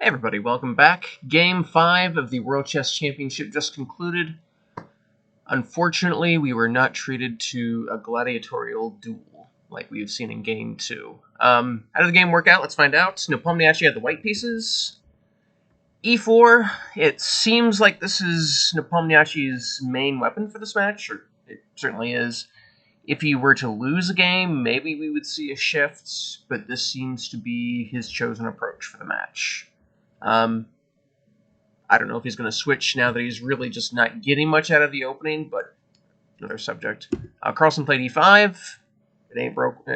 Hey everybody, welcome back. Game 5 of the World Chess Championship just concluded. Unfortunately, we were not treated to a gladiatorial duel like we've seen in Game 2. How did the game work out? Let's find out. Nepomniachtchi had the white pieces. E4, it seems like this is Nepomniachtchi's main weapon for this match, or it certainly is. If he were to lose a game, maybe we would see a shift, but this seems to be his chosen approach for the match. I don't know if he's going to switch now that he's really just not getting much out of the opening, but another subject. Carlsen played e5. It ain't broke.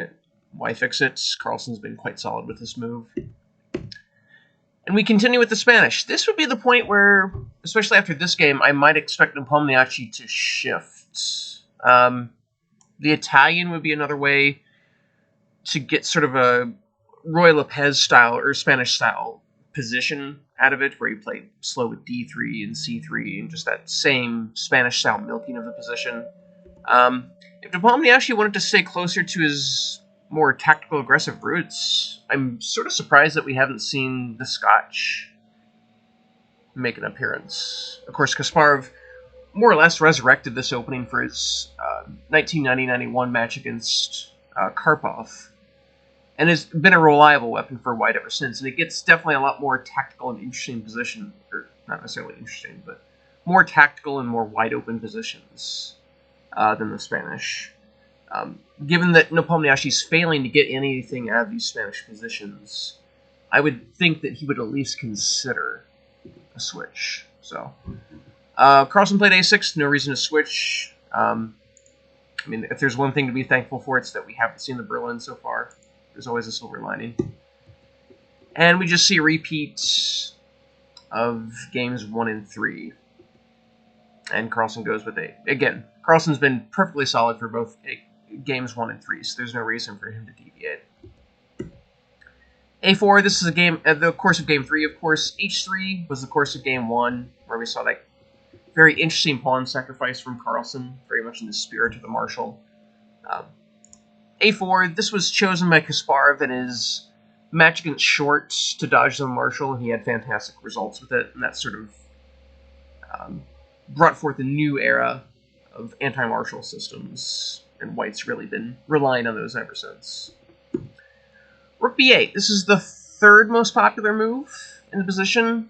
Why fix it? Carlsen's been quite solid with this move. And we continue with the Spanish. This would be the point where, especially after this game, I might expect Nepomniachtchi to shift. The Italian would be another way to get sort of a Roy Lopez style or Spanish style position out of it, where he played slow with d3 and c3 and just that same Spanish-style milking of the position. If Nepomniachtchi wanted to stay closer to his more tactical, aggressive roots, I'm sort of surprised that we haven't seen the Scotch make an appearance. Of course, Kasparov more or less resurrected this opening for his 1990-91 match against Karpov, and has been a reliable weapon for White ever since. And it gets definitely a lot more tactical and interesting position, or not necessarily interesting, but more tactical and more wide-open positions than the Spanish. Given that Nepomniachtchi's failing to get anything out of these Spanish positions, I would think that he would at least consider a switch. So, Carlsen played a6, no reason to switch. I mean, if there's one thing to be thankful for, it's that we haven't seen the Berlin so far. There's always a silver lining. And we just see a repeat of games 1 and 3. And Carlsen goes with a. Again, Carlsen's been perfectly solid for both games 1 and 3, so there's no reason for him to deviate. A4, this is a game, the course of game 3, of course. H3 was the course of game 1, where we saw that very interesting pawn sacrifice from Carlsen, very much in the spirit of the Marshal. A4, this was chosen by Kasparov in his match against Short to dodge the Marshal, and he had fantastic results with it, and that sort of brought forth a new era of anti-Marshal systems, and White's really been relying on those ever since. Rook b8, this is the third most popular move in the position.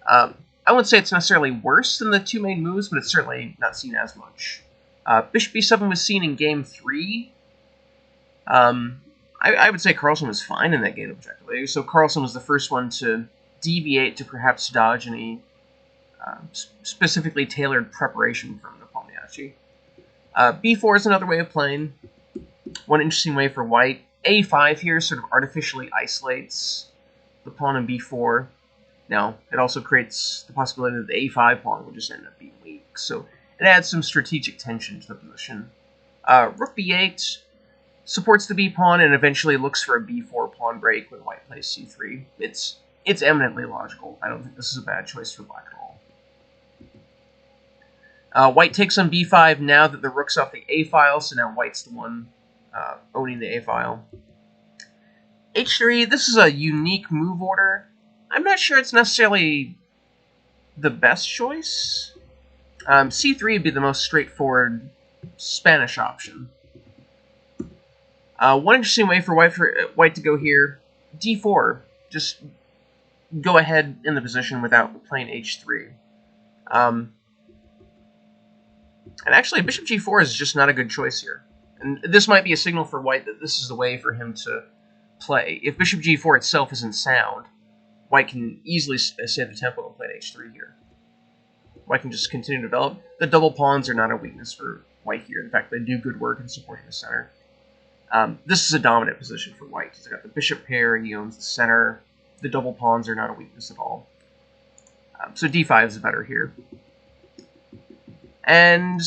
I wouldn't say it's necessarily worse than the two main moves, but it's certainly not seen as much. Bishop b7 was seen in game 3. I would say Carlsen was fine in that game objectively, so Carlsen was the first one to deviate to perhaps dodge any specifically tailored preparation from Nepomniachtchi. b4 is another way of playing. One interesting way for White. a5 here sort of artificially isolates the pawn in b4. Now, it also creates the possibility that the a5 pawn will just end up being weak, so it adds some strategic tension to the position. Rook b8 supports the b-pawn and eventually looks for a b4 pawn break when White plays c3. It's eminently logical. I don't think this is a bad choice for Black at all. White takes on b5 now that the rook's off the a-file, so now White's the one owning the a-file. h3, this is a unique move order. I'm not sure it's necessarily the best choice. c3 would be the most straightforward Spanish option. One interesting way for White to go here, d4. Just go ahead in the position without playing h3. And actually, bishop g4 is just not a good choice here. And this might be a signal for White that this is the way for him to play. If bishop g4 itself isn't sound, White can easily save the tempo and play h3 here. White can just continue to develop. The double pawns are not a weakness for White here. In fact, they do good work in supporting the center. This is a dominant position for White. He's got the bishop pair, he owns the center. The double pawns are not a weakness at all. So d5 is better here. And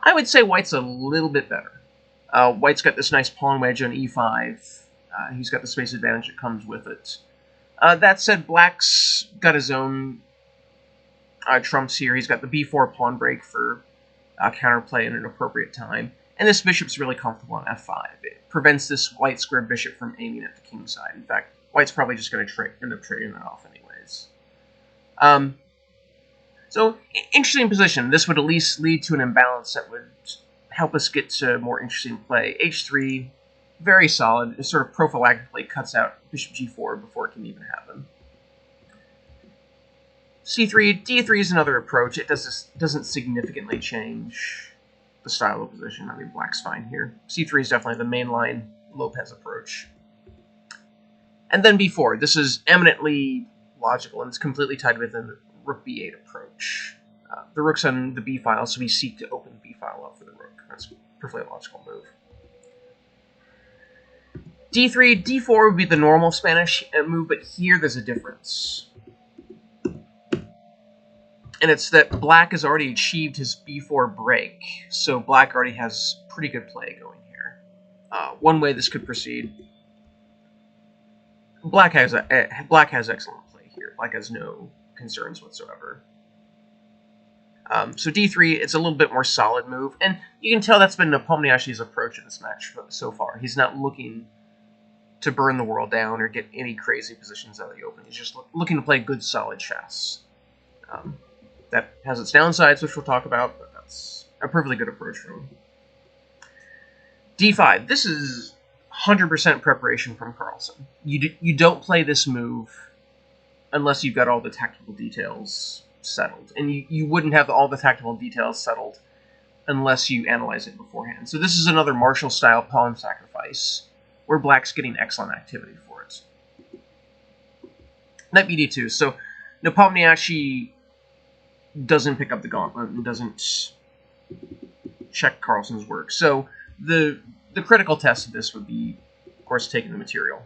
I would say White's a little bit better. White's got this nice pawn wedge on e5. He's got the space advantage that comes with it. That said, Black's got his own trumps here. He's got the b4 pawn break for counterplay at an appropriate time. And this bishop's really comfortable on f5. It prevents this white square bishop from aiming at the king side. In fact, White's probably just going to end up trading that off anyways. So, interesting position. This would at least lead to an imbalance that would help us get to more interesting play. H3, very solid. It sort of prophylactically cuts out bishop g4 before it can even happen. C3, D3 is another approach. It doesn't significantly change the style of position. I mean, black's fine here. C3 is definitely the mainline Lopez approach. And then b4. This is eminently logical, and it's completely tied within the rook b8 approach. The rook's on the b file, so we seek to open the b file up for the rook. That's a perfectly logical move. D3, D4 would be the normal Spanish move, but here there's a difference. And it's that black has already achieved his b4 break, so black already has pretty good play going here. One way this could proceed. Black has excellent play here. Black has no concerns whatsoever. So d3, it's a little bit more solid move, and you can tell that's been Nepomniachtchi's approach in this match so far. He's not looking to burn the world down or get any crazy positions out of the open. He's just looking to play good, solid chess. That has its downsides, which we'll talk about, but that's a perfectly good approach for him. d5. This is 100% preparation from Carlsen. You don't play this move unless you've got all the tactical details settled. And you wouldn't have all the tactical details settled unless you analyze it beforehand. So this is another Marshall-style pawn sacrifice, where black's getting excellent activity for it. Knight bd2. So Nepomniachtchi doesn't pick up the gauntlet and doesn't check Carlsen's work. So the critical test of this would be, of course, taking the material.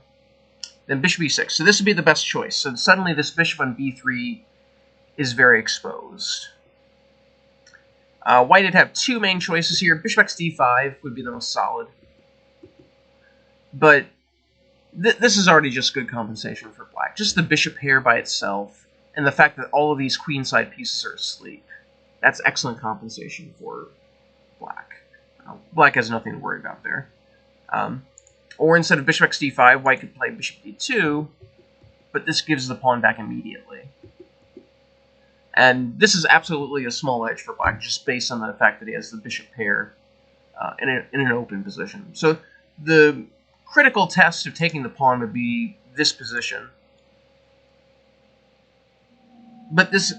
Then bishop e6. So this would be the best choice. So suddenly this bishop on b3 is very exposed. White would have two main choices here. Bishop x d5 would be the most solid. But this is already just good compensation for black. Just the bishop pair by itself, and the fact that all of these queenside pieces are asleep. That's excellent compensation for black. Black has nothing to worry about there. Or instead of bishop x d5, white could play bishop d2, but this gives the pawn back immediately. And this is absolutely a small edge for black, just based on the fact that he has the bishop pair in an open position. So the critical test of taking the pawn would be this position. But this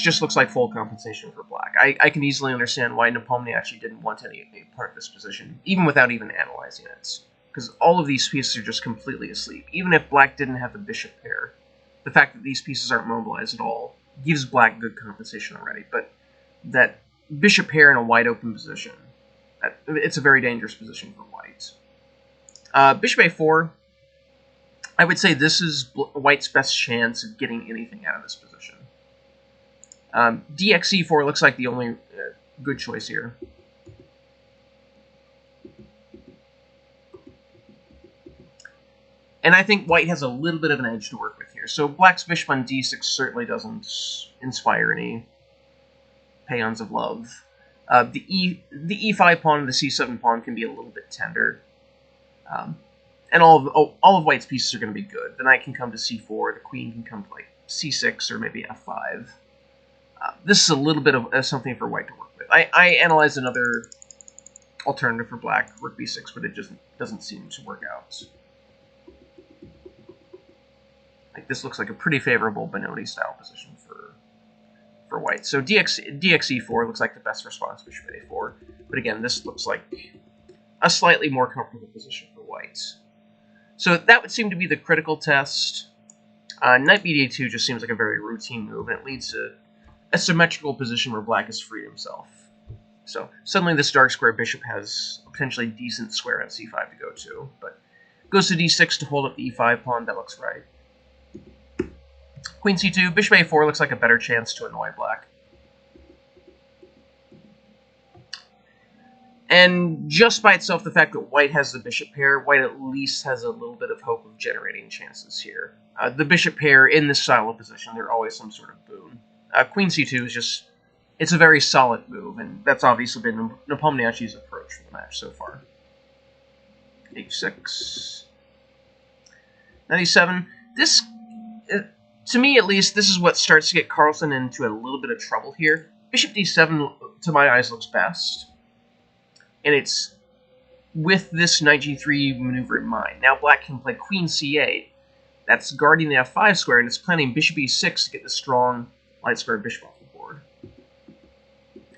just looks like full compensation for black. I can easily understand why Nepomniachtchi didn't want any part of this position, even without even analyzing it. Because all of these pieces are just completely asleep. Even if black didn't have the bishop pair, the fact that these pieces aren't mobilized at all gives black good compensation already. But that bishop pair in a wide open position, it's a very dangerous position for white. Bishop a4. I would say this is white's best chance of getting anything out of this position. dx-e4 looks like the only good choice here. And I think white has a little bit of an edge to work with here. So black's bishop on d6 certainly doesn't inspire any paeans of love. The e5 pawn and the c7 pawn can be a little bit tender. And all of white's pieces are going to be good. The knight can come to c4, the queen can come to like c6 or maybe f5. This is a little bit of something for white to work with. I analyzed another alternative for black, rook b6, but it just doesn't seem to work out. Like this looks like a pretty favorable Benoni-style position for white. So dx-e4 looks like the best response to bishop a4. But again, this looks like a slightly more comfortable position for white. So that would seem to be the critical test. Knight bd2 just seems like a very routine move, and it leads to a symmetrical position where black has freed himself. So suddenly this dark square bishop has a potentially decent square at c5 to go to, but goes to d6 to hold up the e5 pawn. That looks right. Queen c2, bishop a4 looks like a better chance to annoy black. And just by itself, the fact that white has the bishop pair, white at least has a little bit of hope of generating chances here. The bishop pair in this style of position, they're always some sort of boon. Queen c2 is just, it's a very solid move, and that's obviously been Nepomniachtchi's approach for the match so far. h6. 97. This, to me at least, this is what starts to get Carlsen into a little bit of trouble here. Bishop d7, to my eyes, looks best. And it's with this knight g3 maneuver in mind. Now black can play queen c8. That's guarding the f5 square, and it's planning bishop e6 to get the strong light square bishop off the board.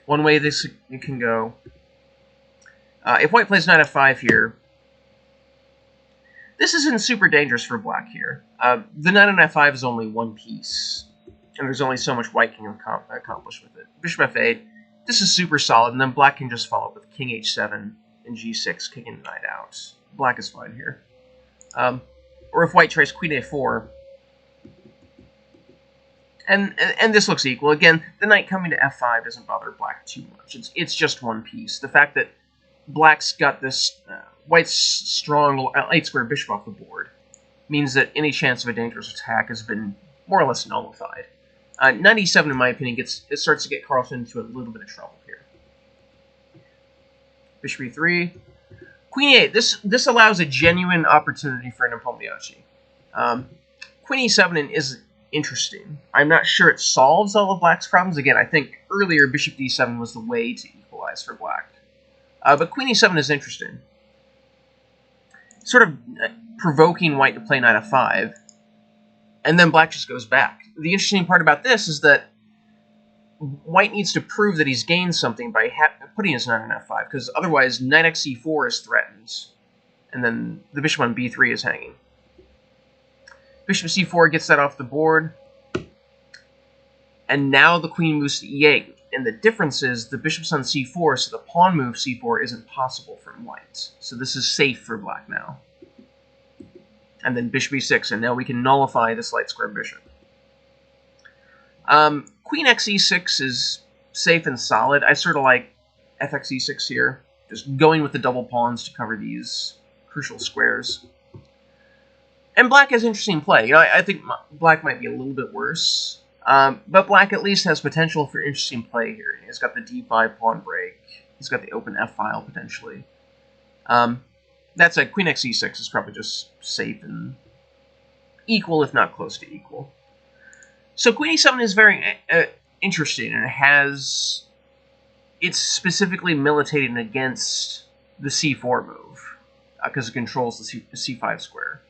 One way this can go. If white plays knight f5 here, this isn't super dangerous for black here. The knight on f5 is only one piece, and there's only so much white can accomplish with it. Bishop f8, this is super solid, and then black can just follow up with king h7 and g6, kicking the knight out. Black is fine here. Or if white tries queen a4, and this looks equal. Again, the knight coming to f5 doesn't bother black too much. It's just one piece. The fact that black's got this white's strong light square bishop off the board means that any chance of a dangerous attack has been more or less nullified. Knight e7, in my opinion, it starts to get Carlsen into a little bit of trouble here. Bishop e3. Queen e8. This allows a genuine opportunity for Nepomniachtchi. Queen e7 is interesting. I'm not sure it solves all of black's problems. Again, I think earlier bishop d7 was the way to equalize for black. But queen e7 is interesting. Sort of provoking white to play knight f5, and then black just goes back. The interesting part about this is that white needs to prove that he's gained something by putting his knight on f5, because otherwise knight x e4 is threatened, and then the bishop on b3 is hanging. Bishop c4 gets that off the board, and now the queen moves to e8, and the difference is the bishop's on c4, so the pawn move c4 isn't possible from white. So this is safe for black now. And then bishop e6, and now we can nullify this light square bishop. Queen x e6 is safe and solid. I sort of like fx e6 here, just going with the double pawns to cover these crucial squares. And black has interesting play. You know, I think black might be a little bit worse, but black at least has potential for interesting play here. He's got the d5 pawn break. He's got the open f file potentially. That's a queen x e6 is probably just safe and equal, if not close to equal. So queen e7 is very interesting, and it's specifically militating against the c4 move because it controls the c5 square.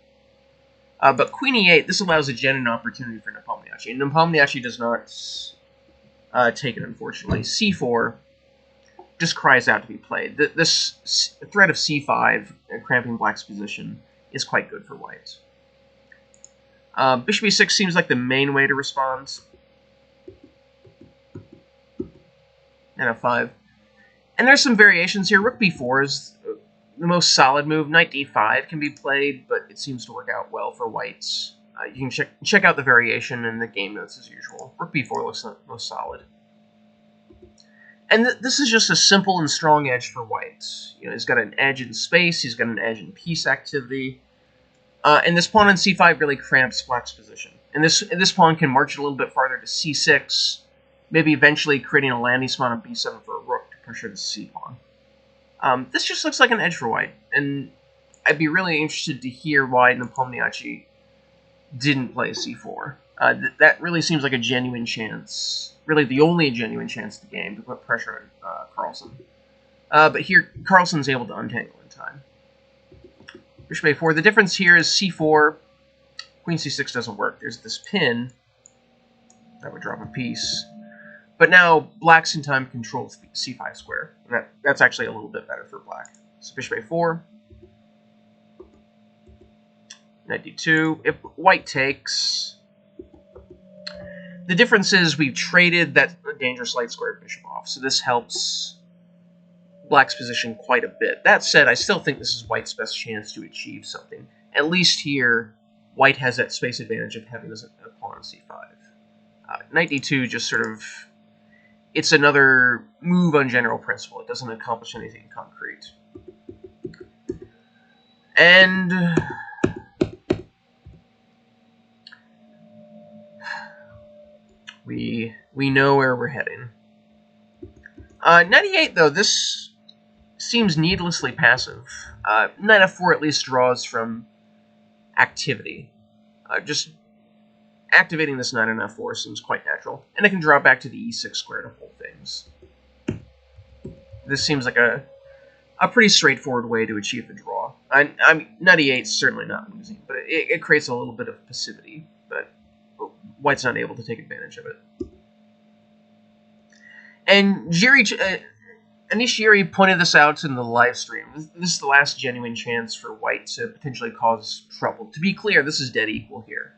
But queen e8, this allows a genuine opportunity for Nepomniachtchi, and Nepomniachtchi does not take it, unfortunately. c4 just cries out to be played. This threat of c5, cramping black's position, is quite good for white. Bishop e6 seems like the main way to respond. And f5. And there's some variations here. Rook b4 is the most solid move. Knight d5 can be played, but it seems to work out well for whites. You can check out the variation in the game notes as usual. Rook b4 looks the most solid. And this is just a simple and strong edge for whites. You know, he's got an edge in space, he's got an edge in piece activity. And this pawn on c5 really cramps black's position. And this pawn can march a little bit farther to c6, maybe eventually creating a landing spot on b7 for a rook to pressure the c pawn. This just looks like an edge for white, and I'd be really interested to hear why Nepomniachtchi didn't play c4. That really seems like a genuine chance, really the only genuine chance in the game to put pressure on Carlsen. But here, Carlsen's able to untangle in time. Bishop a4. The difference here is c4. Queen c6 doesn't work. There's this pin that would drop a piece. But now black's in time controls the c5 square. And that's actually a little bit better for black. So bishop a4. Knight d2. If white takes, the difference is we've traded that dangerous light square bishop off. So this helps black's position quite a bit. That said, I still think this is white's best chance to achieve something. At least here, white has that space advantage of having this pawn on c5. Knight d2 just sort of, it's another move on general principle. It doesn't accomplish anything concrete. And we know where we're heading. Knight e8, though, this seems needlessly passive. Knight f4 at least draws from activity. Just activating this knight on f4 seems quite natural, and it can draw back to the e6 square to hold things. This seems like a pretty straightforward way to achieve the draw. I mean, knight e8 is certainly not losing, but it creates a little bit of passivity, but white's not able to take advantage of it. And Anish Giri pointed this out in the live stream. This is the last genuine chance for white to potentially cause trouble. To be clear, this is dead equal here.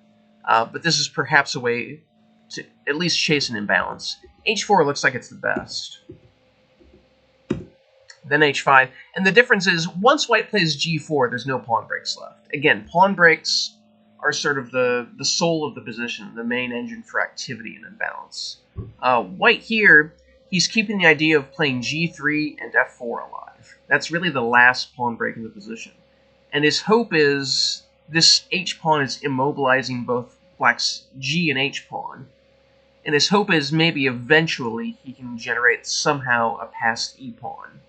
But this is perhaps a way to at least chase an imbalance. h4 looks like it's the best. Then h5. And the difference is, once white plays g4, there's no pawn breaks left. Again, pawn breaks are sort of the soul of the position, the main engine for activity and imbalance. White here, he's keeping the idea of playing g3 and f4 alive. That's really the last pawn break in the position. And his hope is this h-pawn is immobilizing both black's g and h-pawn. And his hope is maybe eventually he can generate somehow a passed e-pawn,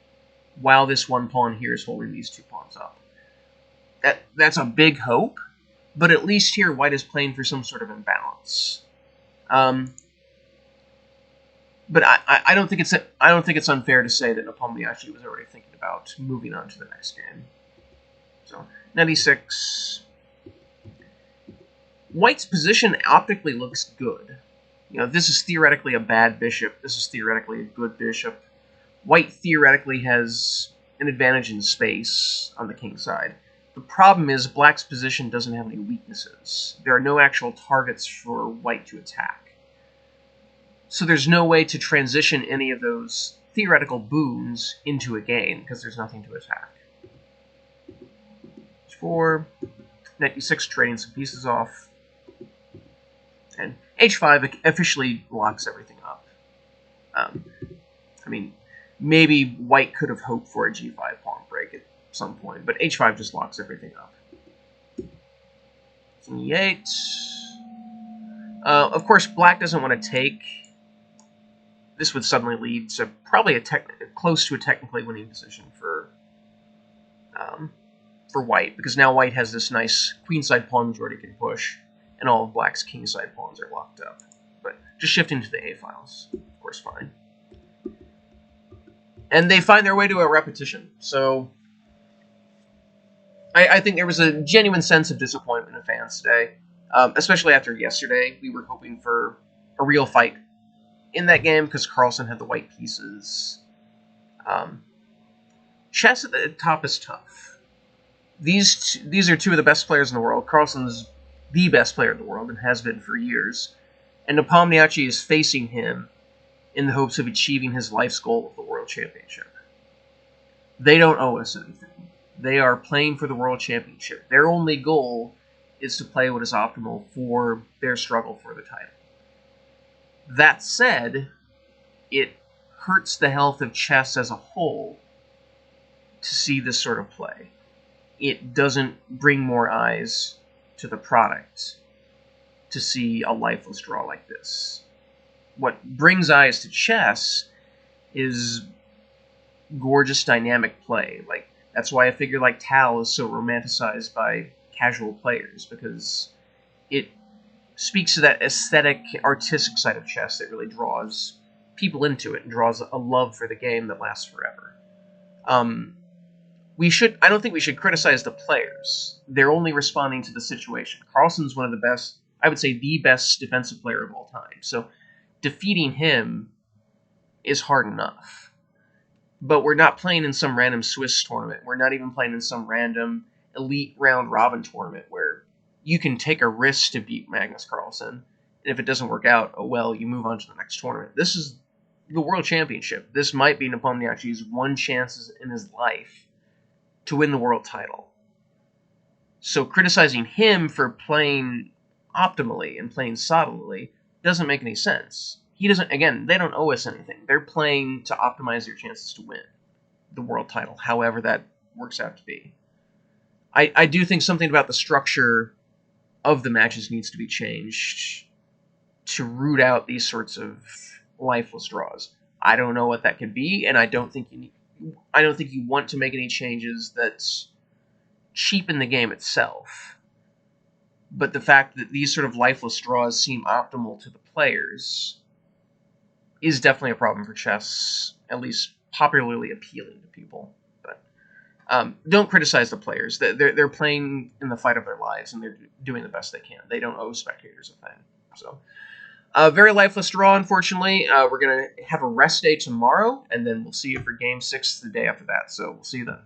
while this one pawn here is holding these two pawns up. That's a big hope, but at least here white is playing for some sort of imbalance. But I don't think it's unfair to say that Nepomniachtchi was already thinking about moving on to the next game. So knight e6. White's position optically looks good. You know, this is theoretically a bad bishop. This is theoretically a good bishop. White theoretically has an advantage in space on the king side. The problem is black's position doesn't have any weaknesses. There are no actual targets for white to attack. So there's no way to transition any of those theoretical boons into a gain, because there's nothing to attack. h4, knight e6, trading some pieces off. And h5 officially locks everything up. I mean, maybe white could have hoped for a g5 pawn break at some point, but h5 just locks everything up. e8. Of course, black doesn't want to take. This would suddenly lead to probably close to a technically winning position for white, because now white has this nice queenside pawn majority can push, and all of black's kingside pawns are locked up. But just shifting to the A files, of course, fine. And they find their way to a repetition. So I think there was a genuine sense of disappointment in fans today, especially after yesterday. We were hoping for a real fight in that game because Carlsen had the white pieces. Chess at the top is tough. These are two of the best players in the world. Carlsen's the best player in the world and has been for years. And Nepomniachtchi is facing him in the hopes of achieving his life's goal of the World Championship. They don't owe us anything. They are playing for the World Championship. Their only goal is to play what is optimal for their struggle for the title. That said, it hurts the health of chess as a whole to see this sort of play. It doesn't bring more eyes to the product to see a lifeless draw like this. What brings eyes to chess is gorgeous dynamic play. Like, that's why a figure like Tal is so romanticized by casual players, because it speaks to that aesthetic, artistic side of chess that really draws people into it and draws a love for the game that lasts forever. I don't think we should criticize the players. They're only responding to the situation. Carlsen's one of the best, I would say the best defensive player of all time. So defeating him is hard enough. But we're not playing in some random Swiss tournament. We're not even playing in some random elite round-robin tournament where you can take a risk to beat Magnus Carlsen. And if it doesn't work out, oh well, you move on to the next tournament. This is the World Championship. This might be Nepomniachtchi's one chance in his life to win the world title. So criticizing him for playing optimally and playing solidly doesn't make any sense. He doesn't, again, they don't owe us anything. They're playing to optimize their chances to win the world title, however that works out to be. I do think something about the structure of the matches needs to be changed to root out these sorts of lifeless draws. I don't know what that could be, and I don't think you want to make any changes that cheapen the game itself. But the fact that these sort of lifeless draws seem optimal to the players is definitely a problem for chess, at least popularly appealing to people. But don't criticize the players. They're playing in the fight of their lives, and they're doing the best they can. They don't owe spectators a thing. So, very lifeless draw, unfortunately. We're going to have a rest day tomorrow, and then we'll see you for Game 6 the day after that. So we'll see you then.